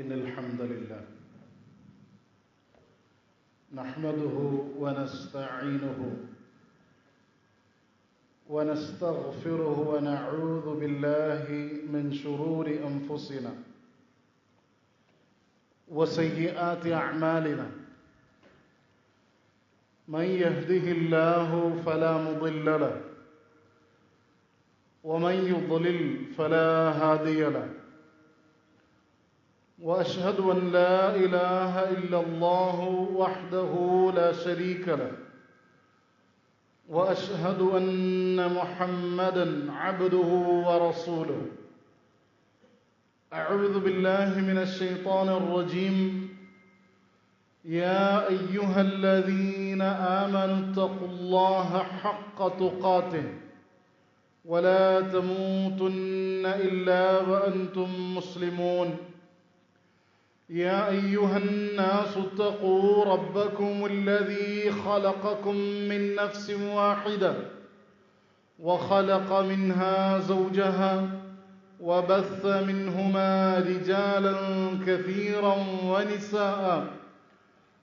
إن الحمد لله نحمده ونستعينه ونستغفره ونعوذ بالله من شرور أنفسنا وسيئات أعمالنا من يهده الله فلا مضل له ومن يضلل فلا هادي له وأشهد أن لا إله إلا الله وحده لا شريك له وأشهد أن محمدًا عبده ورسوله أعوذ بالله من الشيطان الرجيم يا أيها الذين آمنوا اتقوا الله حق تقاته ولا تموتن إلا وأنتم مسلمون يا أيها الناس اتقوا ربكم الذي خلقكم من نفس واحدة وخلق منها زوجها وبث منهما رجالا كثيرا ونساء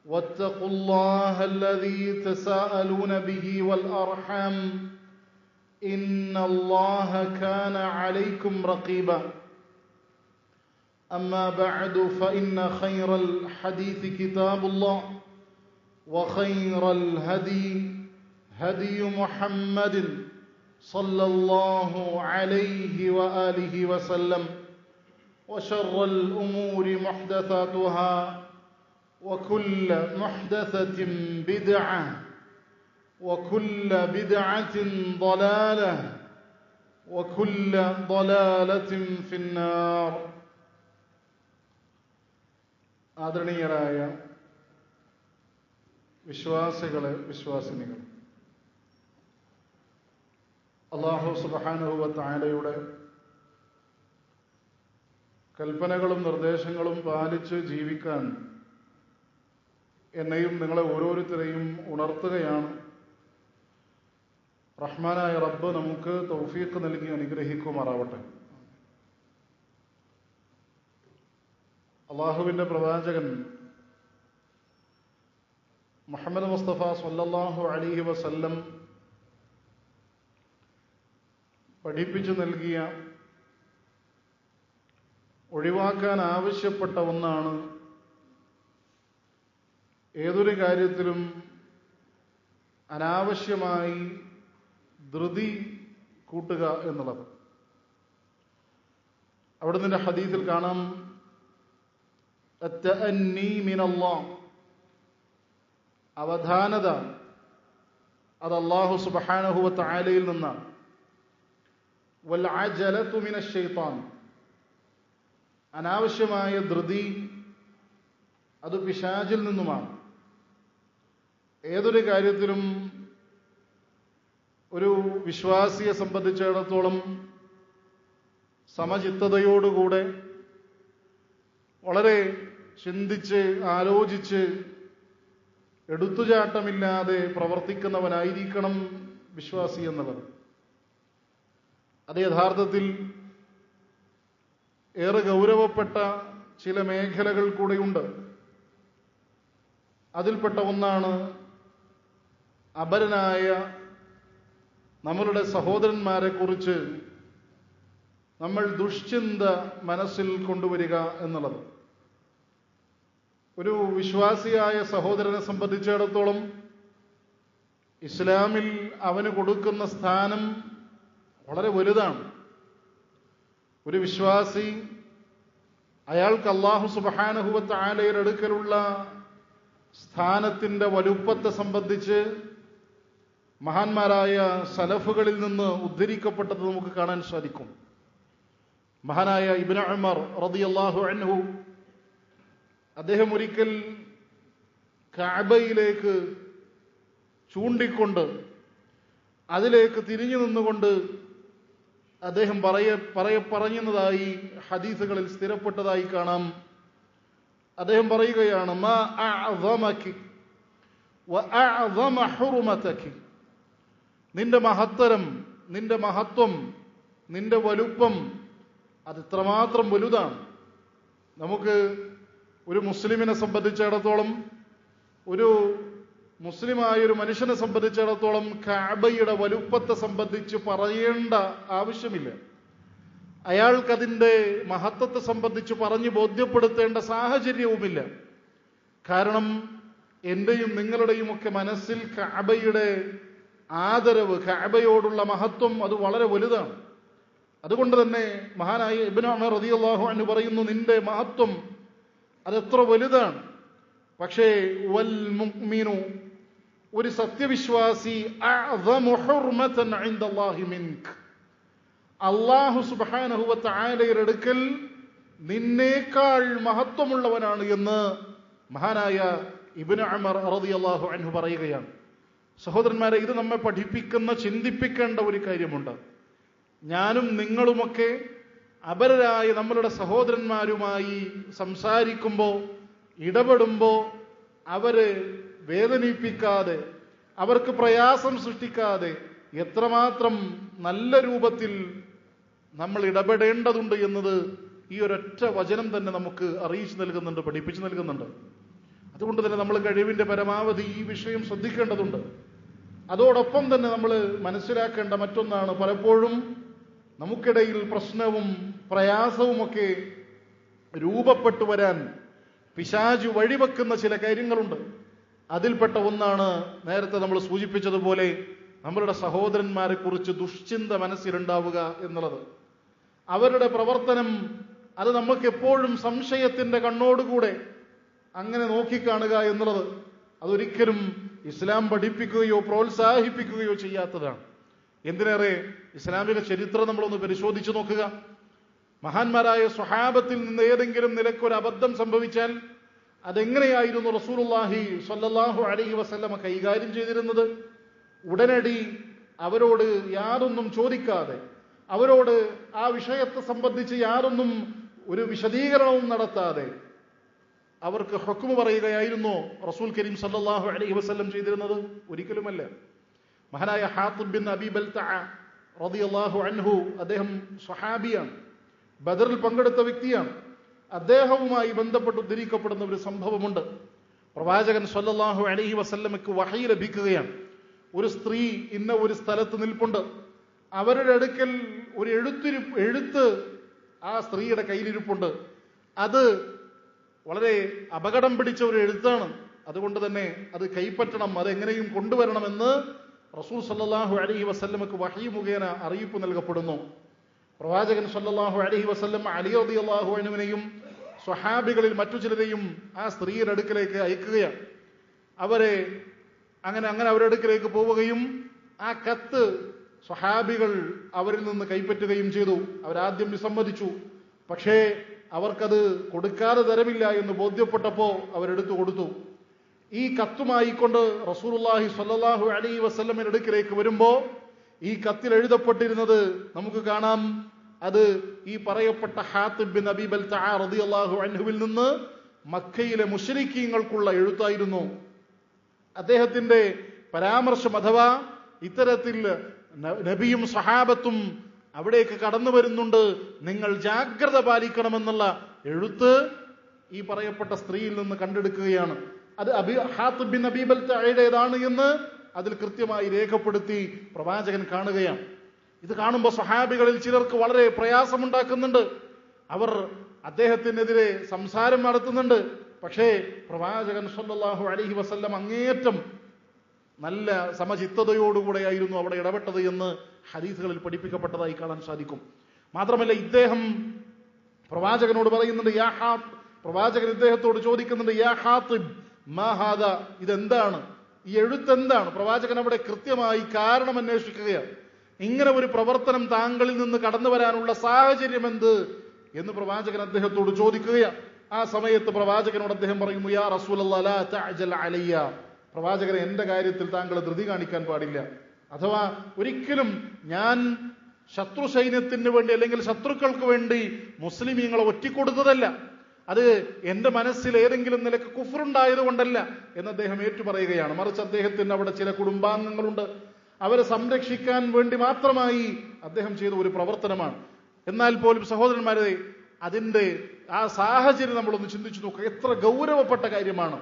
واتقوا الله الذي تساءلون به والأرحام إن الله كان عليكم رقيبا أما بعد فإن خير الحديث كتاب الله وخير الهدي هدي محمد صلى الله عليه وآله وسلم وشر الأمور محدثاتها وكل محدثة بدعة وكل بدعة ضلالة وكل ضلالة في النار. ആദരണീയരായ വിശ്വാസികളെ, വിശ്വാസിനികൾ, അല്ലാഹു സുബ്ഹാനഹു വ തആലയുടെ കൽപ്പനകളും നിർദ്ദേശങ്ങളും പാലിച്ച് ജീവിക്കാൻ എന്നെയും നിങ്ങളെ ഓരോരുത്തരെയും ഉണർത്തുകയാണ്. റഹ്മാനായ റബ്ബ് നമുക്ക് തൗഫീഖ് നൽകി അനുഗ്രഹിക്കുമാറാവട്ടെ. അള്ളാഹുവിൻ്റെ പ്രവാചകൻ മുഹമ്മദ് മുസ്തഫ സ്വല്ലല്ലാഹു അലൈഹി വസല്ലം പഠിപ്പിച്ചു നൽകിയ, ഒഴിവാക്കാൻ ആവശ്യപ്പെട്ട ഒന്നാണ് ഏതൊരു കാര്യത്തിലും അനാവശ്യമായി ധൃതി കൂട്ടുക എന്നുള്ളത്. അവിടുന്ന് ഹദീസിൽ കാണാം, അത്തഅന്നി മിനല്ലാഹ്, അവധാനത അത് അല്ലാഹു സുബ്ഹാനഹു വ തആലയിൽ നിന്നാണ്. വൽ അജലതു മിനശ് ശൈത്താൻ, അനാവശ്യമായ ധൃതി അത് പിശാചിൽ നിന്നുമാണ്. ഏതൊരു കാര്യത്തിലും ഒരു വിശ്വാസിയെ സംബന്ധിച്ചിടത്തോളം സമചിത്തതയോടുകൂടെ വളരെ ചിന്തിച്ച് ആലോചിച്ച് എടുത്തുചാട്ടമില്ലാതെ പ്രവർത്തിക്കുന്നവനായിരിക്കണം വിശ്വാസി എന്നുള്ളത്. അത് യഥാർത്ഥത്തിൽ ഏറെ ഗൗരവപ്പെട്ട ചില മേഖലകൾ കൂടെയുണ്ട്. അതിൽപ്പെട്ട ഒന്നാണ് അപരനായ നമ്മളുടെ സഹോദരന്മാരെ കുറിച്ച് നമ്മൾ ദുഷ്ചിന്ത മനസ്സിൽ കൊണ്ടുവരിക എന്നുള്ളത്. ഒരു വിശ്വാസിയായ സഹോദരനെ സംബന്ധിച്ചിടത്തോളം ഇസ്ലാമിൽ അവന് കൊടുക്കുന്ന സ്ഥാനം വളരെ വലുതാണ്. ഒരു വിശ്വാസി അയാൾക്ക് അല്ലാഹു സുബ്ഹാനഹു വ തആലയുടെ അടുക്കലുള്ള സ്ഥാനത്തിൻ്റെ വലുപ്പത്തെ സംബന്ധിച്ച് മഹാന്മാരായ സലഫുകളിൽ നിന്ന് ഉദ്ധരിക്കപ്പെട്ടത് നമുക്ക് കാണാൻ സാധിക്കും. മഹാനായ ഇബ്നു ഉമർ റളിയല്ലാഹു അൻഹു, അദ്ദേഹം ഒരിക്കൽ കഅബയിലേക്ക് ചൂണ്ടിക്കൊണ്ട് അതിലേക്ക് തിരിഞ്ഞു നിന്നുകൊണ്ട് അദ്ദേഹം പറയുന്നതായി ഹദീസുകളിൽ സ്ഥിരപ്പെട്ടതായി കാണാം. അദ്ദേഹം പറയുകയാണ്, മാ അഅ്സമകി വ അഅ്സമ ഹുർമതകി, നിന്റെ മഹത്തരം, നിന്റെ മഹത്വം, നിന്റെ വലുപ്പം അത് ഇത്രമാത്രം വലുതാണ്. നമുക്ക് ഒരു മുസ്ലിമിനെ സംബന്ധിച്ചിടത്തോളം, ഒരു മുസ്ലിമായൊരു മനുഷ്യനെ സംബന്ധിച്ചിടത്തോളം കഅബയുടെ വലുപ്പത്തെ സംബന്ധിച്ച് പറയേണ്ട ആവശ്യമില്ല. അയാൾക്കതിൻ്റെ മഹത്വത്തെ സംബന്ധിച്ച് പറഞ്ഞ് ബോധ്യപ്പെടുത്തേണ്ട സാഹചര്യവുമില്ല. കാരണം എൻ്റെയും നിങ്ങളുടെയും ഒക്കെ മനസ്സിൽ കഅബയുടെ ആദരവ്, കഅബയോടുള്ള മഹത്വം അത് വളരെ വലുതാണ്. അതുകൊണ്ട് തന്നെ മഹാനായ ഇബ്നു ഉമർ റളിയല്ലാഹു അൻഹു പറയുന്നു, നിന്റെ മഹത്വം അതെത്ര വലുതാണ്. പക്ഷേ വൽ മുഅ്മിനു, ഒരു സത്യവിശ്വാസി, അഅ്സമു ഹുർമതൻ ഇൻദല്ലാഹി മിൻക, അല്ലാഹു സുബ്ഹാനഹു വ തആലയുടെ അടുക്കൽ നിന്നേക്കാൾ മഹത്വമുള്ളവനാണ് എന്ന് മഹാനായ ഇബ്നു ഉമർ റളിയല്ലാഹു അൻഹു പറയുകയാണ്. സഹോദരന്മാരെ, ഇത് നമ്മെ പഠിപ്പിക്കുന്ന, ചിന്തിപ്പിക്കേണ്ട ഒരു കാര്യമുണ്ട്. ഞാനും നിങ്ങളുമൊക്കെ അപരരായ നമ്മളുടെ സഹോദരന്മാരുമായി സംസാരിക്കുമ്പോൾ, ഇടപെടുമ്പോൾ അവരെ വേദനിപ്പിക്കാതെ, അവർക്ക് പ്രയാസം സൃഷ്ടിക്കാതെ എത്രമാത്രം നല്ല രൂപത്തിൽ നമ്മൾ ഇടപെടേണ്ടതുണ്ട് എന്നത് ഈ ഒരൊറ്റ വചനം തന്നെ നമുക്ക് അറിയിച്ചു നൽകുന്നുണ്ട്, പഠിപ്പിച്ചു നൽകുന്നുണ്ട്. അതുകൊണ്ട് തന്നെ നമ്മൾ കഴിവിൻ്റെ പരമാവധി ഈ വിഷയം ശ്രദ്ധിക്കേണ്ടതുണ്ട്. അതോടൊപ്പം തന്നെ നമ്മൾ മനസ്സിലാക്കേണ്ട മറ്റൊന്നാണ്, പലപ്പോഴും നമുക്കിടയിൽ പ്രശ്നവും പ്രയാസവുമൊക്കെ രൂപപ്പെട്ടു വരാൻ പിശാച് വഴിവെക്കുന്ന ചില കാര്യങ്ങളുണ്ട്. അതിൽപ്പെട്ട ഒന്നാണ് നേരത്തെ നമ്മൾ സൂചിപ്പിച്ചതുപോലെ നമ്മളുടെ സഹോദരന്മാരെ കുറിച്ച് ദുഷ്ചിന്ത മനസ്സിലുണ്ടാവുക എന്നുള്ളത്. അവരുടെ പ്രവർത്തനം അത് നമുക്ക് എപ്പോഴും സംശയത്തിന്റെ കണ്ണോടുകൂടെ അങ്ങനെ നോക്കിക്കാണുക എന്നുള്ളത് അതൊരിക്കലും ഇസ്ലാം പഠിപ്പിക്കുകയോ പ്രോത്സാഹിപ്പിക്കുകയോ ചെയ്യാത്തതാണ്. എന്തിനേറെ ഇസ്ലാമിക ചരിത്രം നമ്മളൊന്ന് പരിശോധിച്ചു നോക്കുക. മഹാന്മാരായ സ്വഹാബത്തിൽ നിന്ന് ഏതെങ്കിലും നിലക്കൊരു അബദ്ധം സംഭവിച്ചാൽ അതെങ്ങനെയായിരുന്നു റസൂലുള്ളാഹി സ്വല്ലല്ലാഹു അലൈഹി വസല്ലമ കൈകാര്യം ചെയ്തിരുന്നത്? ഉടനടി അവരോട് യാതൊന്നും ചോദിക്കാതെ, അവരോട് ആ വിഷയത്തെ സംബന്ധിച്ച് യാതൊന്നും ഒരു വിശദീകരണവും നടത്താതെ അവർക്ക് ഹുക്മ് പറയുകയായിരുന്നു റസൂൽ കരീം സല്ലല്ലാഹു അലൈഹി വസല്ലം ചെയ്തിരുന്നത്? ഒരിക്കലുമല്ല. മഹാനായ ഹാത്തിബ് ബിൻ അബീ ബൽതഅ റളിയല്ലാഹു അൻഹു, അദ്ദേഹം സ്വഹാബിയാണ്, ബദറിൽ പങ്കെടുത്ത വ്യക്തിയാണ്. അദ്ദേഹവുമായി ബന്ധപ്പെട്ട് ഉദ്ധരിക്കപ്പെടുന്ന ഒരു സംഭവമുണ്ട്. പ്രവാചകൻ സല്ലല്ലാഹു അലൈഹി വസല്ലമയ്ക്ക് വഹയി ലഭിക്കുകയാണ്. ഒരു സ്ത്രീ ഇന്ന ഒരു സ്ഥലത്ത് നിൽപ്പുണ്ട്, അവരുടെ അടുക്കൽ ഒരു എഴുത്ത് ആ സ്ത്രീയുടെ കയ്യിലിരിപ്പുണ്ട്. അത് വളരെ അപകടം പിടിച്ച ഒരു എഴുത്താണ്, അതുകൊണ്ട് തന്നെ അത് കൈപ്പറ്റണം, അതെങ്ങനെയും കൊണ്ടുവരണമെന്ന് റസൂൽ സല്ലല്ലാഹു അലൈഹി വസല്ലമക്ക് വഹയി മുഖേന അറിയിപ്പ് നൽകപ്പെടുന്നു. പ്രവാചകൻ സല്ലല്ലാഹു അലൈഹി വസല്ലം അലി റളിയല്ലാഹു അൻഹുവിനെയും സ്വഹാബികളിൽ മറ്റു ചിലരെയും ആ സ്ത്രീയുടെ അടുക്കലേക്ക് അയക്കുകയാണ്. അവരെ അങ്ങനെ അവരുടെ അടുക്കലേക്ക് പോവുകയും ആ കത്ത് സ്വഹാബികൾ അവരിൽ നിന്ന് കൈപ്പറ്റുകയും ചെയ്തു. അവരാദ്യം വിസമ്മതിച്ചു, പക്ഷേ അവർക്കത് കൊടുക്കാതെ തരമില്ല എന്ന് ബോധ്യപ്പെട്ടപ്പോൾ അവരെടുത്തു കൊടുത്തു. ഈ കത്തുമായിക്കൊണ്ട് റസൂലുള്ളാഹി സ്വല്ലല്ലാഹു അലൈഹി വസല്ലമയുടെ അടുക്കലേക്ക് വരുമ്പോൾ ഈ കത്തിൽ എഴുതപ്പെട്ടിരുന്നത് നമുക്ക് കാണാം, അത് ഈ പറയപ്പെട്ട ഹാത്തിബ് ബിൻ അബീ ബൽതഅ റളിയല്ലാഹു അൻഹുവിൽ നിന്ന് മക്കയിലെ മുശ്രിക്കീങ്ങൾക്കുള്ള എഴുത്തായിരുന്നു. അദ്ദേഹത്തിന്റെ പരാമർശം അഥവാ ഇത്തരത്തിൽ നബിയും സഹാബത്തും അവിടേക്ക് കടന്നു വരുന്നുണ്ട്, നിങ്ങൾ ജാഗ്രത പാലിക്കണമെന്നുള്ള എഴുത്ത് ഈ പറയപ്പെട്ട സ്ത്രീയിൽ നിന്ന് കണ്ടെടുക്കുകയാണ്. അത് ഹാത്തിബ് ബിൻ അബീ ബൽതഅയുടേതാണ് എന്ന് അതിൽ കൃത്യമായി രേഖപ്പെടുത്തി പ്രവാചകൻ കാണുകയാണ്. ഇത് കാണുമ്പോൾ സ്വഹാബികളിൽ ചിലർക്ക് വളരെ പ്രയാസമുണ്ടാക്കുന്നുണ്ട്. അവർ അദ്ദേഹത്തിനെതിരെ സംസാരം നടത്തുന്നുണ്ട്. പക്ഷേ പ്രവാചകൻ സല്ലല്ലാഹു അലൈഹി വസല്ലം അങ്ങേയറ്റം നല്ല സമചിത്തതയോടുകൂടെയായിരുന്നു അവിടെ ഇടപെട്ടത് എന്ന് ഹദീസുകളിൽ പഠിപ്പിക്കപ്പെട്ടതായി കാണാൻ സാധിക്കും. മാത്രമല്ല ഇദ്ദേഹം പ്രവാചകനോട് പറയുന്നുണ്ട്, പ്രവാചകൻ ഇദ്ദേഹത്തോട് ചോദിക്കുന്നുണ്ട്, യാ ഹാത്തിബ് മാ ഹാദാ, ഇതെന്താണ്, ഈ എഴുത്തെന്താണ്? പ്രവാചകൻ അവിടെ കൃത്യമായി കാരണം അന്വേഷിക്കുകയാണ്. ഇങ്ങനെ ഒരു പ്രവർത്തനം താങ്കളിൽ നിന്ന് കടന്നു വരാനുള്ള സാഹചര്യം എന്ത് എന്ന് പ്രവാചകൻ അദ്ദേഹത്തോട് ചോദിക്കുകയാണ്. ആ സമയത്ത് പ്രവാചകനോട് അദ്ദേഹം പറയുന്നു, യാ റസൂലല്ലാഹ് ലാ തഅജൽ അലയ്യ, പ്രവാചകനെ എന്റെ കാര്യത്തിൽ താങ്കൾ ധൃതി കാണിക്കാൻ പാടില്ല. അഥവാ ഒരിക്കലും ഞാൻ ശത്രു സൈന്യത്തിന് വേണ്ടി അല്ലെങ്കിൽ ശത്രുക്കൾക്ക് വേണ്ടി മുസ്ലിമീങ്ങളെ ഒറ്റിക്കൊടുത്തതല്ല, അത് എന്റെ മനസ്സിൽ ഏതെങ്കിലും നിലക്ക് കുഫറുണ്ടായത് കൊണ്ടല്ല എന്ന് അദ്ദേഹം ഏറ്റുപറയുകയാണ്. മറിച്ച് അദ്ദേഹത്തിന് അവിടെ ചില കുടുംബാംഗങ്ങളുണ്ട്, അവരെ സംരക്ഷിക്കാൻ വേണ്ടി മാത്രമായി അദ്ദേഹം ചെയ്ത ഒരു പ്രവർത്തനമാണ്. എന്നാൽ പോലും സഹോദരന്മാരെ, അതിൻ്റെ ആ സാഹചര്യം നമ്മളൊന്ന് ചിന്തിച്ചു നോക്കുക. എത്ര ഗൗരവപ്പെട്ട കാര്യമാണ്.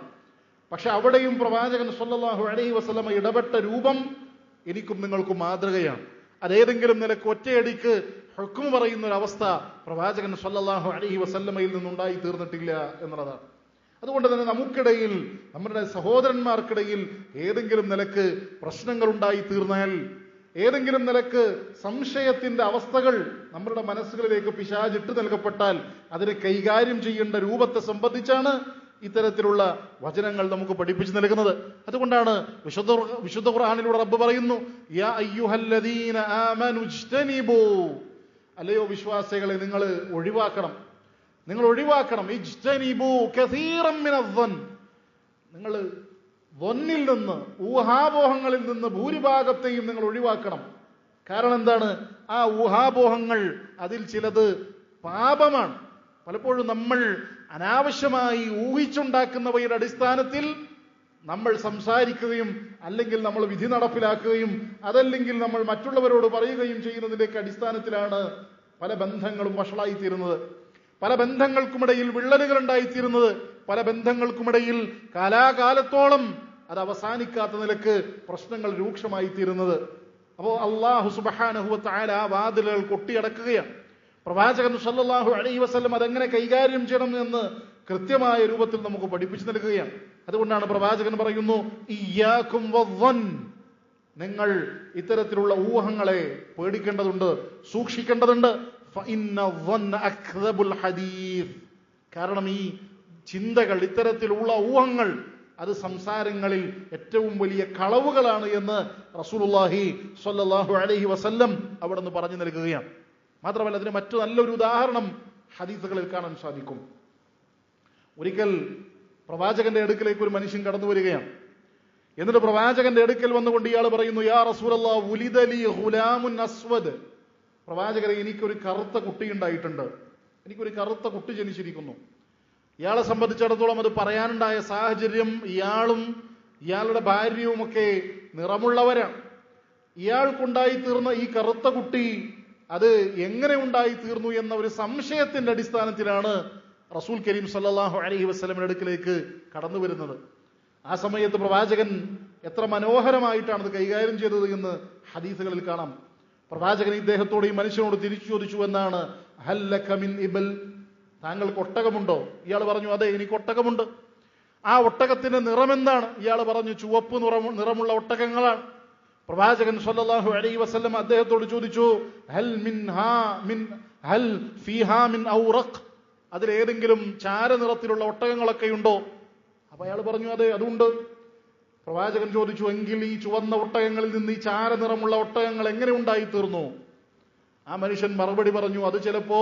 പക്ഷെ അവിടെയും പ്രവാചകൻ സ്വല്ലല്ലാഹു അലൈഹി വസല്ലമ ഇടപെട്ട രൂപം എനിക്കും നിങ്ങൾക്കും മാതൃകയാണ്. അതേതെങ്കിലും നിലക്ക് ഒറ്റയടിക്ക് ഹുക്ം പറയുന്ന ഒരു അവസ്ഥ പ്രവാചകൻ സ്വല്ലല്ലാഹു അലൈഹി വസല്ലമയിൽ നിന്നുണ്ടായി തീർന്നിട്ടില്ല എന്നുള്ളതാണ്. അതുകൊണ്ട് തന്നെ നമുക്കിടയിൽ, നമ്മുടെ സഹോദരന്മാർക്കിടയിൽ ഏതെങ്കിലും നിലക്ക് പ്രശ്നങ്ങൾ ഉണ്ടായി തീർന്നാൽ, ഏതെങ്കിലും നിലക്ക് സംശയത്തിന്റെ അവസ്ഥകൾ നമ്മുടെ മനസ്സുകളിലേക്ക് പിശാചിട്ട് നൽകപ്പെട്ടാൽ അതിനെ കൈകാര്യം ചെയ്യേണ്ട രൂപത്തെ സംബന്ധിച്ചാണ് ഇത്തരത്തിലുള്ള വചനങ്ങൾ നമുക്ക് പഠിപ്പിച്ചു നൽകുന്നത്. അതുകൊണ്ടാണ് വിശുദ്ധ ഖുർആനിലൂടെ റബ്ബ് പറയുന്നു, യാ അയ്യുഹല്ലദീന ആമനു ഇജ്തനിബൂ, അല്ലയോ വിശ്വാസികളെ നിങ്ങൾ ഒഴിവാക്കണം, നിങ്ങൾ ഒഴിവാക്കണം. ഇജ്തനിബൂ കസീറൻ മിനദ്ദൻ, നിങ്ങൾ വന്നിൽ നിന്ന്, ഊഹാപോഹങ്ങളിൽ നിന്ന് ഭൂരിഭാഗത്തെയും നിങ്ങൾ ഒഴിവാക്കണം. കാരണം എന്താണ്? ആ ഊഹാപോഹങ്ങൾ അതിൽ ചിലത് പാപമാണ്. പലപ്പോഴും നമ്മൾ അനാവശ്യമായി ഊഹിച്ചുണ്ടാക്കുന്നവയുടെ അടിസ്ഥാനത്തിൽ നമ്മൾ സംസാരിക്കുകയും അല്ലെങ്കിൽ നമ്മൾ വിധി നടപ്പിലാക്കുകയും അതല്ലെങ്കിൽ നമ്മൾ മറ്റുള്ളവരോട് പറയുകയും ചെയ്യുന്നതിൻ്റെയൊക്കെ അടിസ്ഥാനത്തിലാണ് പല ബന്ധങ്ങളും വഷളായിത്തീരുന്നത്, പല ബന്ധങ്ങൾക്കുമിടയിൽ വിള്ളലുകൾ ഉണ്ടായിത്തീരുന്നത്, പല ബന്ധങ്ങൾക്കുമിടയിൽ കാലാകാലത്തോളം അത് അവസാനിക്കാത്ത നിലക്ക് പ്രശ്നങ്ങൾ രൂക്ഷമായി തീരുന്നത്. അപ്പോൾ അല്ലാഹു സുബ്ഹാനഹു വ തആല ആ വാതിലുകൾ കൊട്ടിയടക്കുകയാണ്. പ്രവാചകൻ സല്ലല്ലാഹു അലൈഹി വസല്ലം അതെങ്ങനെ കൈകാര്യം ചെയ്യണം എന്ന് കൃത്യമായ രൂപത്തിൽ നമുക്ക് പഠിപ്പിച്ചു നൽകുകയാണ്. അതുകൊണ്ടാണ് പ്രവാചകൻ പറയുന്നു, ഇയ്യാകും വദ്ദൻ, നിങ്ങൾ ഇത്തരത്തിലുള്ള ഊഹങ്ങളെ പേടിക്കേണ്ടതുണ്ട്, സൂക്ഷിക്കേണ്ടതുണ്ട്. ഫഇന്ന വന്ന അക്ദബുൽ ഹദീസ്, കാരണം ഈ ചിന്തകൾ, ഇത്തരത്തിലുള്ള ഊഹങ്ങൾ അത് സംസാരങ്ങളിൽ ഏറ്റവും വലിയ കളവുകളാണ് എന്ന് റസൂലുള്ളാഹി സ്വല്ലല്ലാഹു അലൈഹി വസല്ലം അവിടെ നിന്ന് പറഞ്ഞു നൽകുകയാണ്. മാത്രമല്ല അതിന് മറ്റു നല്ലൊരു ഉദാഹരണം ഹദീസുകളിൽ കാണാൻ സാധിക്കും. ഒരിക്കൽ പ്രവാചകന്റെ അടുക്കലേക്ക് ഒരു മനുഷ്യൻ കടന്നു വരികയാണ്. എന്നിട്ട് പ്രവാചകന്റെ അടുക്കൽ വന്നുകൊണ്ട് ഇയാൾ പറയുന്നു, യാ റസൂലല്ലാഹ് ഉലിദ ലി ഗുലാമുൻ അസ്വദ്, പ്രവാചകരെ എനിക്കൊരു കറുത്ത കുട്ടി ഉണ്ടായിട്ടുണ്ട്, എനിക്കൊരു കറുത്ത കുട്ടി ജനിച്ചിരിക്കുന്നു. ഇയാളെ സംബന്ധിച്ചിടത്തോളം അത് പറയാനുണ്ടായ സാഹചര്യം, ഇയാളും ഇയാളുടെ ഭാര്യയുമൊക്കെ നിറമുള്ളവരാണ്. ഇയാൾക്കുണ്ടായി തീർന്ന ഈ കറുത്ത കുട്ടി അത് എങ്ങനെ ഉണ്ടായി തീർന്നു എന്ന ഒരു സംശയത്തിന്റെ അടിസ്ഥാനത്തിലാണ് റസൂൽ കരീം സല്ലല്ലാഹു അലൈഹി വസല്ലമയുടെ അടുക്കിലേക്ക് കടന്നു വരുന്നത്. ആ സമയത്ത് പ്രവാചകൻ എത്ര മനോഹരമായിട്ടാണ് അത് കൈകാര്യം ചെയ്തത് എന്ന് ഹദീസുകളിൽ കാണാം. പ്രവാചകൻ ഇദ്ദേഹത്തോട്, ഈ മനുഷ്യനോട് തിരിച്ചു ചോദിച്ചു എന്നാണ്, ഹല്ലക മിൻ ഇബൽ, താങ്കൾക്ക് ഒട്ടകമുണ്ടോ? ഇയാൾ പറഞ്ഞു, അതെ എനിക്ക് ഒട്ടകമുണ്ട്. ആ ഒട്ടകത്തിന്റെ നിറമെന്താണ്? ഇയാൾ പറഞ്ഞു, ചുവപ്പ് നിറമുള്ള ഒട്ടകങ്ങളാണ്. പ്രവാചകൻ സല്ലല്ലാഹു അലൈഹി വസല്ലം അദ്ദേഹത്തോട് ചോദിച്ചു, ഹൽ ഫീഹാ മിൻ ഔറഖ്, അതിലേതെങ്കിലും ചാരനിറത്തിലുള്ള ഒട്ടകങ്ങളൊക്കെ ഉണ്ടോ? അപ്പൊ അയാൾ പറഞ്ഞു, അതെ അതുണ്ട്. പ്രവാചകൻ ചോദിച്ചു, എങ്കിൽ ഈ ചുവന്ന ഒട്ടകങ്ങളിൽ നിന്ന് ഈ ചാരനിറമുള്ള ഒട്ടകങ്ങൾ എങ്ങനെ ഉണ്ടായി തീർന്നു? ആ മനുഷ്യൻ മറുപടി പറഞ്ഞു, അത് ചിലപ്പോ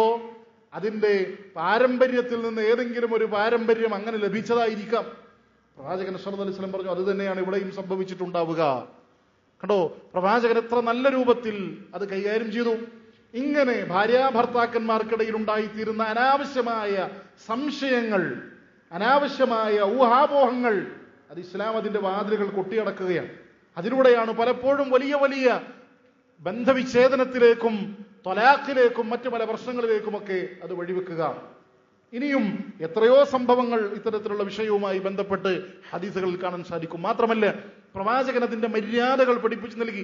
അതിന്റെ പാരമ്പര്യത്തിൽ നിന്ന് ഏതെങ്കിലും ഒരു പാരമ്പര്യം അങ്ങനെ ലഭിച്ചതായിരിക്കാം. പ്രവാചകൻ സല്ലല്ലാഹു അലൈഹി വസല്ലം പറഞ്ഞു, അത് തന്നെയാണ് ഇവിടെയും സംഭവിച്ചിട്ടുണ്ടാവുക. കണ്ടോ, പ്രവാചകൻ എത്ര നല്ല രൂപത്തിൽ അത് കൈകാര്യം ചെയ്തു. ഇങ്ങനെ ഭാര്യാഭർത്താക്കന്മാർക്കിടയിൽ ഉണ്ടായിത്തീരുന്ന അനാവശ്യമായ സംശയങ്ങൾ, അനാവശ്യമായ ഊഹാപോഹങ്ങൾ, അത് ഇസ്ലാം അതിന്റെ വാതിലുകൾ കൊട്ടിയടക്കുകയാണ്. അതിലൂടെയാണ് പലപ്പോഴും വലിയ വലിയ ബന്ധവിച്ഛേദനത്തിലേക്കും ത്വലാഖിലേക്കും മറ്റു പല പ്രശ്നങ്ങളിലേക്കുമൊക്കെ അത് വഴിവെക്കുക. ഇനിയും എത്രയോ സംഭവങ്ങൾ ഇത്തരത്തിലുള്ള വിഷയവുമായി ബന്ധപ്പെട്ട് ഹദീസുകളിൽ കാണാൻ സാധിക്കും. മാത്രമല്ല പ്രവാചകൻ അതിന്റെ മര്യാദകൾ പഠിപ്പിച്ചു നൽകി.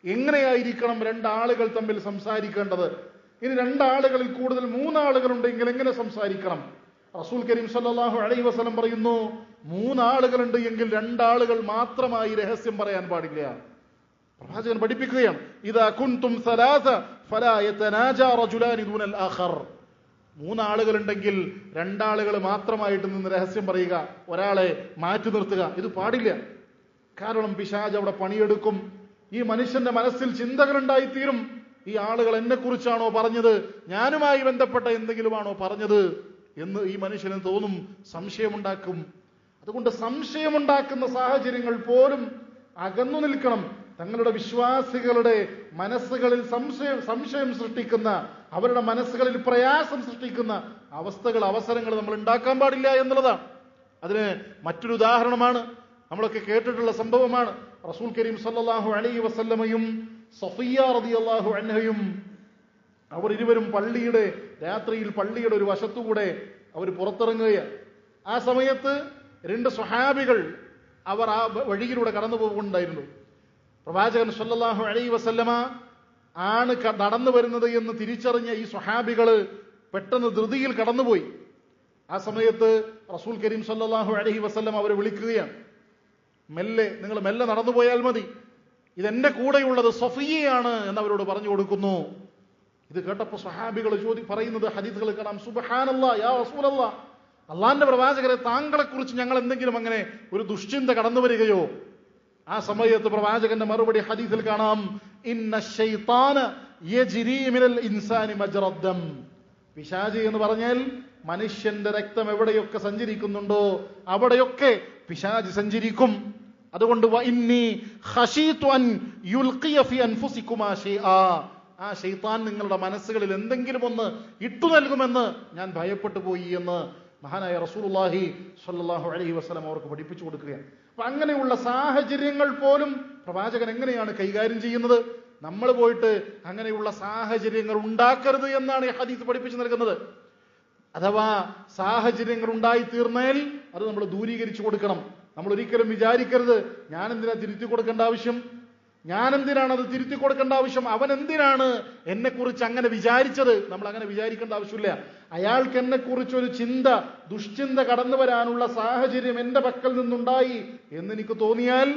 എങ്ങനെയായിരിക്കണം രണ്ടാളുകൾ തമ്മിൽ സംസാരിക്കേണ്ടത്, ഇനി രണ്ടാളുകളിൽ കൂടുതൽ മൂന്നാളുകളുണ്ടെങ്കിൽ എങ്ങനെ സംസാരിക്കണം? റസൂൽ കരീം സല്ലല്ലാഹു അലൈഹി വസല്ലം പറയുന്നു, മൂന്നാളുകളുണ്ട് എങ്കിൽ രണ്ടാളുകൾ മാത്രമായി രഹസ്യം പറയാൻ പാടില്ല. പ്രവാചകൻ പഠിപ്പിക്കുകയാണ്, ഇദാ കുൻതും സലാസ ഫലാ യതനാജാ റജുലാനി ദൂനൽ ആഖർ, മൂന്നാളുകളുണ്ടെങ്കിൽ രണ്ടാളുകൾ മാത്രമായിട്ട് നിന്ന് രഹസ്യം പറയുക, ഒരാളെ മാറ്റി നിർത്തുക, ഇത് പാടില്ല. കാരണം പിശാച് അവിടെ പണിയെടുക്കും. ഈ മനുഷ്യന്റെ മനസ്സിൽ ചിന്തകളുണ്ടായിത്തീരും. ഈ ആളുകൾ എന്നെ കുറിച്ചാണോ പറഞ്ഞത്, ഞാനുമായി ബന്ധപ്പെട്ട എന്തെങ്കിലുമാണോ പറഞ്ഞത് എന്ന് ഈ മനുഷ്യന് തോന്നും, സംശയമുണ്ടാക്കും. അതുകൊണ്ട് സംശയമുണ്ടാക്കുന്ന സാഹചര്യങ്ങൾ പോലും അകന്നു നിൽക്കണം. തങ്ങളുടെ വിശ്വാസികളുടെ മനസ്സുകളിൽ സംശയം സൃഷ്ടിക്കുന്ന, അവരുടെ മനസ്സുകളിൽ പ്രയാസം സൃഷ്ടിക്കുന്ന അവസ്ഥകൾ, അവസരങ്ങൾ നമ്മൾ ഉണ്ടാക്കാൻ പാടില്ല എന്നുള്ളതാണ്. അതിന് മറ്റൊരു ഉദാഹരണമാണ്, നമ്മളൊക്കെ കേട്ടിട്ടുള്ള സംഭവമാണ്. റസൂൽ കരീം സല്ലല്ലാഹു അലൈഹി വസല്ലമയും സഫിയ്യ റളിയല്ലാഹു അൻഹയും അവർ ഇരുവരും രാത്രിയിൽ പള്ളിയുടെ ഒരു വശത്തുകൂടെ അവർ പുറത്തിറങ്ങുകയാണ്. ആ സമയത്ത് 2 സ്വഹാബികൾ അവർ ആ വഴിയിലൂടെ കടന്നു പോകുന്നുണ്ടായിരുന്നു. പ്രവാചകൻ സല്ലല്ലാഹു അലൈഹി വസല്ലമ ആണ് നടന്നു വരുന്നത് എന്ന് തിരിച്ചറിഞ്ഞ ഈ സ്വഹാബികള് പെട്ടെന്ന് ധൃതിയിൽ കടന്നുപോയി. ആ സമയത്ത് റസൂൽ കരീം സല്ലല്ലാഹു അലൈഹി വസല്ലം അവരെ വിളിക്കുകയാണ്. നിങ്ങൾ മെല്ലെ നടന്നു പോയാൽ മതി, ഇതെന്റെ കൂടെയുള്ളത് സഫിയയാണ് എന്നവരോട് പറഞ്ഞു കൊടുക്കുന്നു. ഇത് കേട്ടപ്പോൾ സ്വഹാബികൾ പറയുന്നത് ഹദീസുകൾ കാണാം, സുബ്ഹാനല്ലാഹ് യാ റസൂലല്ലാഹ്, അള്ളാന്റെ പ്രവാചകരെ, താങ്കളെ കുറിച്ച് ഞങ്ങൾ എന്തെങ്കിലും അങ്ങനെ ഒരു ദുശ്ചിന്ത കടന്നു വരികയോ? ആ സമയത്ത് പ്രവാചകന്റെ മറുപടി ഹദീസിൽ കാണാം, ഇന്ന ശൈത്താന യജ്രി മിനൽ ഇൻസാനി മജ്റദ്ദം. പിശാചി എന്ന് പറഞ്ഞാൽ മനുഷ്യന്റെ രക്തം എവിടെയൊക്കെ സഞ്ചരിക്കുന്നുണ്ടോ അവിടെയൊക്കെ പിശാചി സഞ്ചരിക്കും. അതുകൊണ്ട് വഇന്നി ഖശീതു അൻ യുൽഖിയ ഫി അൻഫുസികുമാ ശൈആ, ആ ശൈത്താൻ നിങ്ങളുടെ മനസ്സുകളിൽ എന്തെങ്കിലും ഒന്ന് ഇട്ടു നൽകുമെന്ന് ഞാൻ ഭയപ്പെട്ടു പോയി എന്ന് മഹാനായ റസൂലുള്ളാഹി സ്വല്ലല്ലാഹു അലൈഹി വസല്ലം അവർക്ക് പഠിപ്പിച്ചു കൊടുക്കുകയാണ്. അപ്പൊ അങ്ങനെയുള്ള സാഹചര്യങ്ങൾ പോലും പ്രവാചകൻ എങ്ങനെയാണ് കൈകാര്യം ചെയ്യുന്നത്? നമ്മൾ പോയിട്ട് അങ്ങനെയുള്ള സാഹചര്യങ്ങൾ ഉണ്ടാക്കരുത് എന്നാണ് ഈ ഹദീസ് പഠിപ്പിച്ചു നൽകുന്നത്. അഥവാ സാഹചര്യങ്ങൾ ഉണ്ടായി തീർന്നാൽ അത് നമ്മൾ ദൂരീകരിച്ചു കൊടുക്കണം. നമ്മൾ ഒരിക്കലും വിചാരിക്കരുത്, ഞാനെന്തിനാ തിരുത്തി കൊടുക്കേണ്ട ആവശ്യം, ഞാനെന്തിനാണ് അത് തിരുത്തി കൊടുക്കേണ്ട ആവശ്യം, അവൻ എന്തിനാണ് എന്നെ കുറിച്ച് അങ്ങനെ വിചാരിച്ചത്. നമ്മൾ അങ്ങനെ വിചാരിക്കേണ്ട ആവശ്യമില്ല. അയാൾക്ക് എന്നെ കുറിച്ചൊരു ദുശ്ചിന്ത കടന്നു വരാനുള്ള സാഹചര്യം എന്റെ പക്കൽ നിന്നുണ്ടായി എന്നെനിക്ക് തോന്നിയാൽ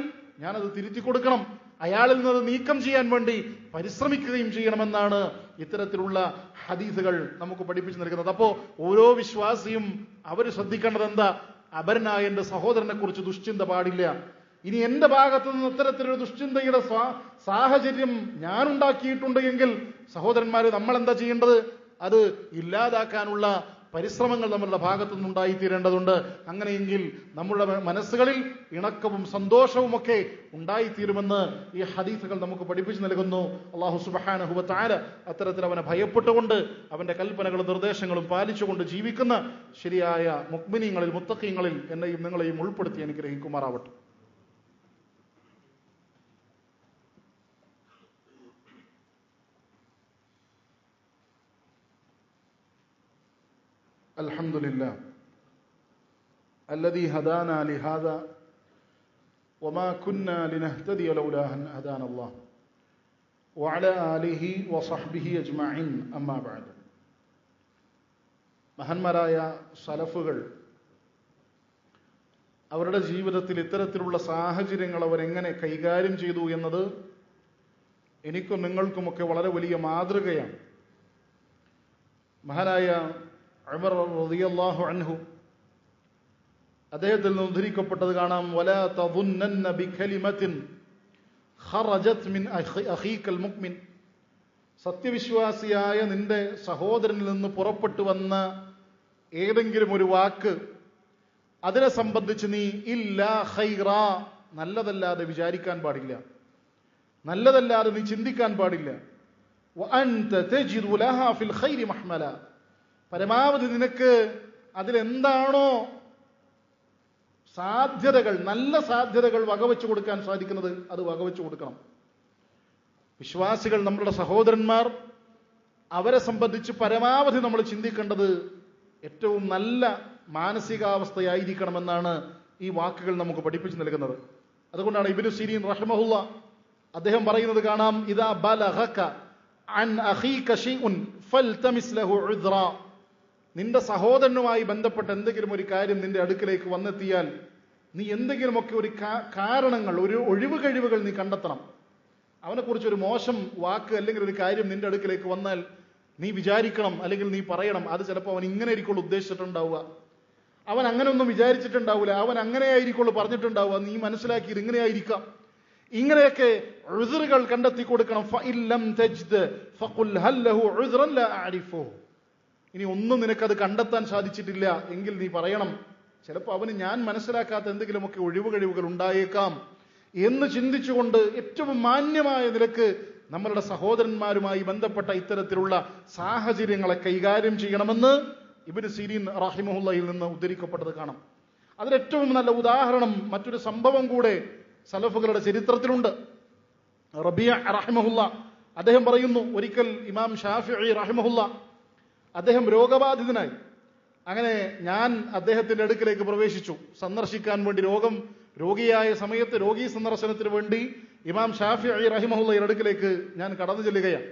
ഞാനത് തിരുത്തി കൊടുക്കണം. അയാളിൽ നിന്ന് നീക്കം ചെയ്യാൻ വേണ്ടി പരിശ്രമിക്കുകയും ചെയ്യണമെന്നാണ് ഇത്തരത്തിലുള്ള ഹദീസുകൾ നമുക്ക് പഠിപ്പിച്ചു നൽകുന്നത്. അപ്പോ ഓരോ വിശ്വാസിയും അവർ ശ്രദ്ധിക്കേണ്ടത് എന്താ? അപരനായ എന്റെ സഹോദരനെ കുറിച്ച് ദുശ്ചിന്ത പാടില്ല. ഇനി എന്റെ ഭാഗത്തു നിന്ന് ഇത്തരത്തിലൊരു ദുശ്ചിന്തയുടെ സാഹചര്യം ഞാൻ ഉണ്ടാക്കിയിട്ടുണ്ട് എങ്കിൽ സഹോദരന്മാര് നമ്മൾ എന്താ ചെയ്യേണ്ടത്? അത് ഇല്ലാതാക്കാനുള്ള പരിശ്രമങ്ങൾ നമ്മളുടെ ഭാഗത്തു നിന്നുണ്ടായിത്തീരേണ്ടതുണ്ട്. അങ്ങനെയെങ്കിൽ നമ്മുടെ മനസ്സുകളിൽ ഇണക്കവും സന്തോഷവും ഒക്കെ ഉണ്ടായിത്തീരുമെന്ന് ഈ ഹദീസുകൾ നമുക്ക് പഠിപ്പിച്ചു നൽകുന്നു. അല്ലാഹു സുബ്ഹാനഹു വ തആല അത്തരത്തിൽ അവനെ ഭയപ്പെട്ടുകൊണ്ട് അവന്റെ കൽപ്പനകളും നിർദ്ദേശങ്ങളും പാലിച്ചുകൊണ്ട് ജീവിക്കുന്ന ശരിയായ മുഅ്മിനീങ്ങളിൽ മുത്തഖീങ്ങളിൽ എന്നെയും നിങ്ങളെയും ഉൾപ്പെടുത്തി അനുഗ്രഹിക്കുമാറാവട്ടെ. الحمد لله الذي هدانا لهذا وما كنا لنهتدي لولا أن هدانا الله وعلى آله وصحبه أجمعين أما بعد. മഹാന്മാരായ സലഫുകൾ അവരുടെ ജീവിതത്തിൽ ഇത്തരത്തിലുള്ള സാഹചര്യങ്ങൾ അവരെങ്ങനെ കൈകാര്യം ചെയ്തു എന്നത് എനിക്കും നിങ്ങൾക്കുമൊക്കെ വളരെ വലിയ മാതൃകയാണ്. മഹാനായ ഉമർ റളിയല്ലാഹു അൻഹു അദ്ദേഹത്തിൽ നിന്ന് ഉദ്ധരിക്കപ്പെട്ടത് കാണാം, വലാ തദുന്നന്ന ബികലിമത്തിൻ ഖറജത് മിൻ അഖീകൽ മുഅ്മിൻ, സത്യവിശ്വാസിയായ നിന്റെ സഹോദരനിൽ നിന്ന് പുറപ്പെട്ടു വന്ന ഏതെങ്കിലും ഒരു വാക്ക് അതിനെ സംബന്ധിച്ച് നീ ഇല്ലാ ഖൈറാ, നല്ലതല്ലാതെ വിചാരിക്കാൻ പാടില്ല, നല്ലതല്ലാതെ നീ ചിന്തിക്കാൻ പാടില്ല. വഅൻത തജിദു ലഹാ ഫിൽ ഖൈരി മഹ്മല, പരമാവധി നിനക്ക് അതിലെന്താണോ സാധ്യതകൾ, നല്ല സാധ്യതകൾ വകവെച്ചു കൊടുക്കാൻ സാധിക്കുന്നത് അത് വകവെച്ചു കൊടുക്കണം. വിശ്വാസികൾ, നമ്മളുടെ സഹോദരന്മാർ, അവരെ സംബന്ധിച്ച് പരമാവധി നമ്മൾ ചിന്തിക്കേണ്ടത് ഏറ്റവും നല്ല മാനസികാവസ്ഥയായിരിക്കണമെന്നാണ് ഈ വാക്കുകൾ നമുക്ക് പഠിപ്പിച്ചു നൽകുന്നത്. അതുകൊണ്ടാണ് ഇബ്നു സിരീൻ റഹിമഹുള്ള അദ്ദേഹം പറയുന്നത് കാണാം, ഇദാ ബലഗക അൻ അഖീക ശൈഉൻ ഫൽതമിസ് ലഹു ഉദ്റ, നിന്റെ സഹോദരനുമായി ബന്ധപ്പെട്ട എന്തെങ്കിലും ഒരു കാര്യം നിന്റെ അടുക്കിലേക്ക് വന്നെത്തിയാൽ നീ എന്തെങ്കിലുമൊക്കെ ഒരു കാരണങ്ങൾ, ഒരു ഒഴിവ് കഴിവുകൾ നീ കണ്ടെത്തണം. അവനെക്കുറിച്ച് ഒരു മോശം വാക്ക് അല്ലെങ്കിൽ ഒരു കാര്യം നിന്റെ അടുക്കിലേക്ക് വന്നാൽ നീ വിചാരിക്കണം, അല്ലെങ്കിൽ നീ പറയണം, അത് ചിലപ്പോൾ അവൻ ഇങ്ങനെ ആയിരിക്കുള്ളൂ ഉദ്ദേശിച്ചിട്ടുണ്ടാവുക, അവൻ അങ്ങനെ ഒന്നും വിചാരിച്ചിട്ടുണ്ടാവില്ല, അവൻ അങ്ങനെ ആയിരിക്കുള്ളൂ പറഞ്ഞിട്ടുണ്ടാവുക, നീ മനസ്സിലാക്കിയത് ഇങ്ങനെയായിരിക്കാം. ഇങ്ങനെയൊക്കെ ഉസ്റുകൾ കണ്ടെത്തി കൊടുക്കണം. ഫഇല്ലം തജ്ദ് ഫഖുൽ ഹൽ ലഹു ഉസ്റൻ ലാ അഅരിഫു, ഇനി ഒന്നും നിനക്കത് കണ്ടെത്താൻ സാധിച്ചിട്ടില്ല എങ്കിൽ നീ പറയണം, ചിലപ്പോൾ അവന് ഞാൻ മനസ്സിലാക്കാത്ത എന്തെങ്കിലുമൊക്കെ ഒഴിവ് കഴിവുകൾ ഉണ്ടായേക്കാം എന്ന് ചിന്തിച്ചുകൊണ്ട് ഏറ്റവും മാന്യമായ നിലക്ക് നമ്മളുടെ സഹോദരന്മാരുമായി ബന്ധപ്പെട്ട ഇത്തരത്തിലുള്ള സാഹചര്യങ്ങളെ കൈകാര്യം ചെയ്യണമെന്ന് ഇബ്നു സിരീൻ റഹിമഹുള്ളയിൽ നിന്ന് ഉദ്ധരിക്കപ്പെട്ടത് കാണാം. അതിലേറ്റവും നല്ല ഉദാഹരണം മറ്റൊരു സംഭവം കൂടെ സലഫുകളുടെ ചരിത്രത്തിലുണ്ട്. റബീഅ റഹിമഹുള്ള അദ്ദേഹം പറയുന്നു, ഒരിക്കൽ ഇമാം ഷാഫിഈ റഹിമഹുല്ല അദ്ദേഹം രോഗബാധിതനായി. അങ്ങനെ ഞാൻ അദ്ദേഹത്തിന്റെ അടുക്കിലേക്ക് പ്രവേശിച്ചു സന്ദർശിക്കാൻ വേണ്ടി. രോഗിയായ സമയത്ത് രോഗീ സന്ദർശനത്തിന് വേണ്ടി ഇമാം ഷാഫിഈ റഹിമഹുല്ലയുടെ അടുക്കിലേക്ക് ഞാൻ കടന്നു ചെല്ലുകയാണ്.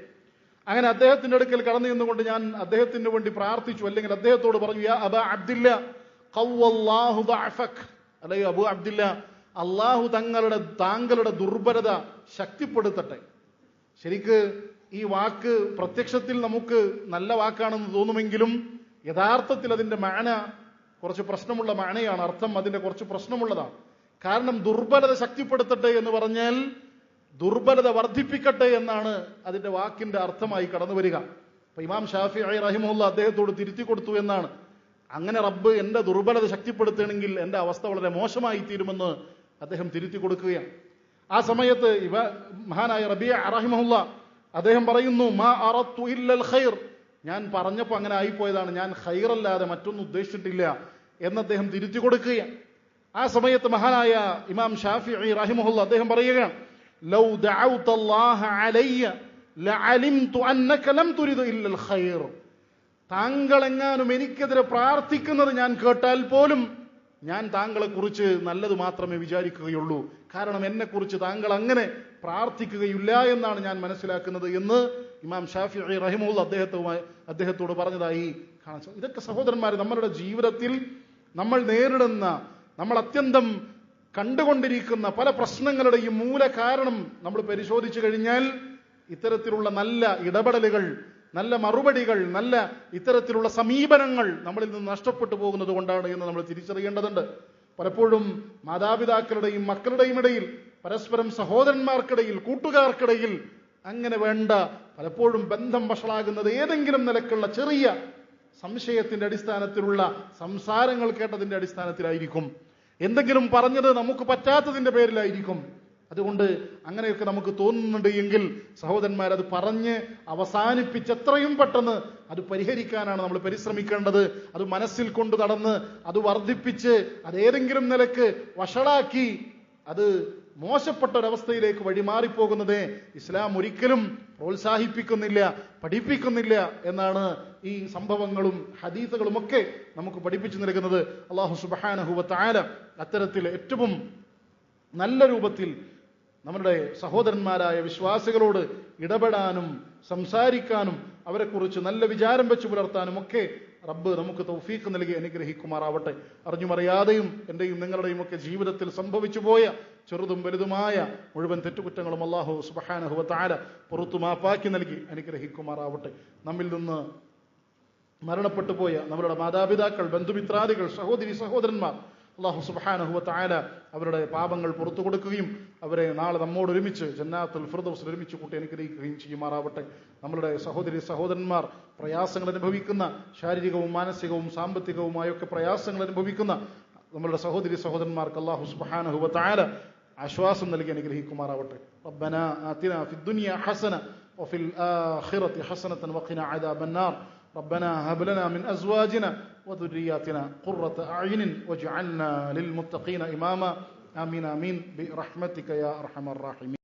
അങ്ങനെ അദ്ദേഹത്തിന്റെ അടുക്കൽ കടന്നു ചെന്നുകൊണ്ട് ഞാൻ അദ്ദേഹത്തിന് വേണ്ടി പ്രാർത്ഥിച്ചു, അല്ലെങ്കിൽ അദ്ദേഹത്തോട് പറഞ്ഞു, യാ അബാ അബ്ദില്ല ഖവ്വല്ലാഹു ദഅഫക്, അല്ലയോ അബൂ അബ്ദില്ല, അള്ളാഹു താങ്കളുടെ ദുർബലത ശക്തിപ്പെടുത്തട്ടെ. ശരിക്ക് ഈ വാക്ക് പ്രത്യക്ഷത്തിൽ നമുക്ക് നല്ല വാക്കാണെന്ന് തോന്നുമെങ്കിലും യഥാർത്ഥത്തിൽ അതിന്റെ മഅന കുറച്ച് പ്രശ്നമുള്ള മഅനയാണ്. അർത്ഥം അതിന്റെ കുറച്ച് പ്രശ്നമുള്ളതാണ്. കാരണം ദുർബലത ശക്തിപ്പെടുത്തട്ടെ എന്ന് പറഞ്ഞാൽ ദുർബലത വർദ്ധിപ്പിക്കട്ടെ എന്നാണ് അതിന്റെ വാക്കിന്റെ അർത്ഥമായി കടന്നു വരിക. അപ്പൊ ഇമാം ഷാഫിഈ റഹിമഹുല്ല അദ്ദേഹത്തോട് തിരുത്തി കൊടുത്തു എന്നാണ്. അങ്ങനെ റബ്ബ് എന്റെ ദുർബലത ശക്തിപ്പെടുത്തുകയാണെങ്കിൽ എന്റെ അവസ്ഥ വളരെ മോശമായി തീരുമെന്ന് അദ്ദേഹം തിരുത്തി കൊടുക്കുകയാണ്. ആ സമയത്ത് മഹാനായ റബീഅ റഹിമഹുല്ല അദ്ദേഹം പറയുന്നു, മാ അറദ്തു ഇല്ലൽ ഖൈർ, ഞാൻ പറഞ്ഞപ്പോൾ അങ്ങനെ ആയിപ്പോയതാണ്, ഞാൻ ഖൈറല്ലാതെ മറ്റൊന്നും ഉദ്ദേശിച്ചിട്ടില്ല എന്ന് അദ്ദേഹം തിരുത്തി കൊടുക്കുകയാണ്. ആ സമയത്ത് മഹാനായ ഇമാം ഷാഫിഈ റഹിമഹുല്ല അദ്ദേഹം പറയുകയാണ്, ലൗ ദഅൗതല്ലാഹ അലയ്യ ലഅലിംതു അന്നക ലം തുരിദു ഇല്ലൽ ഖൈർ, താങ്കൾ എങ്ങാനും എനിക്കെതിരെ പ്രാർത്ഥിക്കുന്നത് ഞാൻ കേട്ടാൽ പോലും ഞാൻ താങ്കളെ കുറിച്ച് നല്ലത് മാത്രമേ വിചാരിക്കുകയുള്ളൂ. കാരണം എന്നെക്കുറിച്ച് താങ്കൾ അങ്ങനെ പ്രാർത്ഥിക്കുകയില്ല എന്നാണ് ഞാൻ മനസ്സിലാക്കുന്നത് എന്ന് ഇമാം ഷാഫിഈ റഹിമഹുല്ല അദ്ദേഹത്തോട് പറഞ്ഞതായി കാണാൻ. ഇതൊക്കെ സഹോദരന്മാരെ നമ്മളുടെ ജീവിതത്തിൽ നമ്മൾ നേരിടുന്ന, നമ്മൾ അത്യന്തം കണ്ടുകൊണ്ടിരിക്കുന്ന പല പ്രശ്നങ്ങളുടെയും മൂല കാരണം നമ്മൾ പരിശോധിച്ചു കഴിഞ്ഞാൽ ഇത്തരത്തിലുള്ള നല്ല ഇടപെടലുകൾ, നല്ല മറുപടികൾ, നല്ല ഇത്തരത്തിലുള്ള സമീപനങ്ങൾ നമ്മളിൽ നിന്ന് നഷ്ടപ്പെട്ടു പോകുന്നത് കൊണ്ടാണ് എന്ന് നമ്മൾ തിരിച്ചറിയേണ്ടതുണ്ട്. പലപ്പോഴും മാതാപിതാക്കളുടെയും മക്കളുടെയും ഇടയിൽ, പരസ്പരം സഹോദരന്മാർക്കിടയിൽ, കൂട്ടുകാർക്കിടയിൽ അങ്ങനെ വേണ്ട പലപ്പോഴും ബന്ധം വഷളാകുന്നത് ഏതെങ്കിലും നിലക്കുള്ള ചെറിയ സംശയത്തിന്റെ അടിസ്ഥാനത്തിലുള്ള സംസാരങ്ങൾ കേട്ടതിന്റെ അടിസ്ഥാനത്തിലായിരിക്കും. എന്തെങ്കിലും പറഞ്ഞത് നമുക്ക് പറ്റാത്തതിന്റെ പേരിലായിരിക്കും. അതുകൊണ്ട് അങ്ങനെയൊക്കെ നമുക്ക് തോന്നുന്നുണ്ട് എങ്കിൽ സഹോദരന്മാർ അത് പറഞ്ഞ് അവസാനിപ്പിച്ച് എത്രയും പെട്ടെന്ന് അത് പരിഹരിക്കാനാണ് നമ്മൾ പരിശ്രമിക്കേണ്ടത്. അത് മനസ്സിൽ കൊണ്ട് നടന്ന് അത് വർദ്ധിപ്പിച്ച് അതേതെങ്കിലും നിലക്ക് വഷളാക്കി അത് മോശപ്പെട്ട ഒരവസ്ഥയിലേക്ക് വഴിമാറിപ്പോകുന്നത് ഇസ്ലാം ഒരിക്കലും പ്രോത്സാഹിപ്പിക്കുന്നില്ല, പഠിപ്പിക്കുന്നില്ല എന്നാണ് ഈ സംഭവങ്ങളും ഹദീസുകളുമൊക്കെ നമുക്ക് പഠിപ്പിച്ചു നൽകുന്നത്. അല്ലാഹു സുബ്ഹാനഹു വ തആല അത്തരത്തിൽ ഏറ്റവും നല്ല രൂപത്തിൽ നമ്മുടെ സഹോദരന്മാരായ വിശ്വാസികളോട് ഇടപെടാനും സംസാരിക്കാനും അവരെക്കുറിച്ച് നല്ല വിചാരം വെച്ച് പുലർത്താനും ഒക്കെ റബ്ബ് നമുക്ക് തൗഫീഖ് നൽകി അനുഗ്രഹിക്കുമാറാവട്ടെ. അറിഞ്ഞുമറിയാതെയും എന്റെയും നിങ്ങളുടെയും ഒക്കെ ജീവിതത്തിൽ സംഭവിച്ചു പോയ ചെറുതും വലുതുമായ മുഴുവൻ തെറ്റുകുറ്റങ്ങളും അല്ലാഹു സുബ്ഹാനഹു വ തആല പുറത്തു മാപ്പാക്കി നൽകി അനുഗ്രഹിക്കുമാറാവട്ടെ. നമ്മിൽ നിന്ന് മരണപ്പെട്ടു പോയ നമ്മളുടെ മാതാപിതാക്കൾ, ബന്ധുമിത്രാദികൾ, സഹോദരി സഹോദരന്മാർ അല്ലാഹു സുബ്ഹാനഹു വ തആല അവരുടെ പാപങ്ങൾ പുറത്തു കൊടുക്കുകയും അവരെ നാളെ നമ്മോട് ഒരുമിച്ച് ജന്നാത്തുൽ ഫിർദൗസിൽ ഒരുമിച്ച് കൂട്ടി അനുഗ്രഹിക്കുകയും ചെയ്യുമാറാവട്ടെ. നമ്മളുടെ സഹോദരി സഹോദരന്മാർ പ്രയാസങ്ങൾ അനുഭവിക്കുന്ന, ശാരീരികവും മാനസികവും സാമ്പത്തികവുമായൊക്കെ പ്രയാസങ്ങൾ അനുഭവിക്കുന്ന നമ്മളുടെ സഹോദരി സഹോദരന്മാർക്ക് അല്ലാഹു സുബ്ഹാനഹു വ തആല ആശ്വാസം നൽകി അനുഗ്രഹിക്കുമാറാവട്ടെ. റബ്ബനാ ആതിനാ ഫിദ് ദുനിയ ഹസന വഫിൽ ആഖിറതി ഹസനതൻ വഖിനാ അദാബന്നാർ. ربنا هب لنا من أزواجنا وذرياتنا قرة أعين واجعلنا للمتقين إماما آمين آمين برحمتك يا أرحم الراحمين.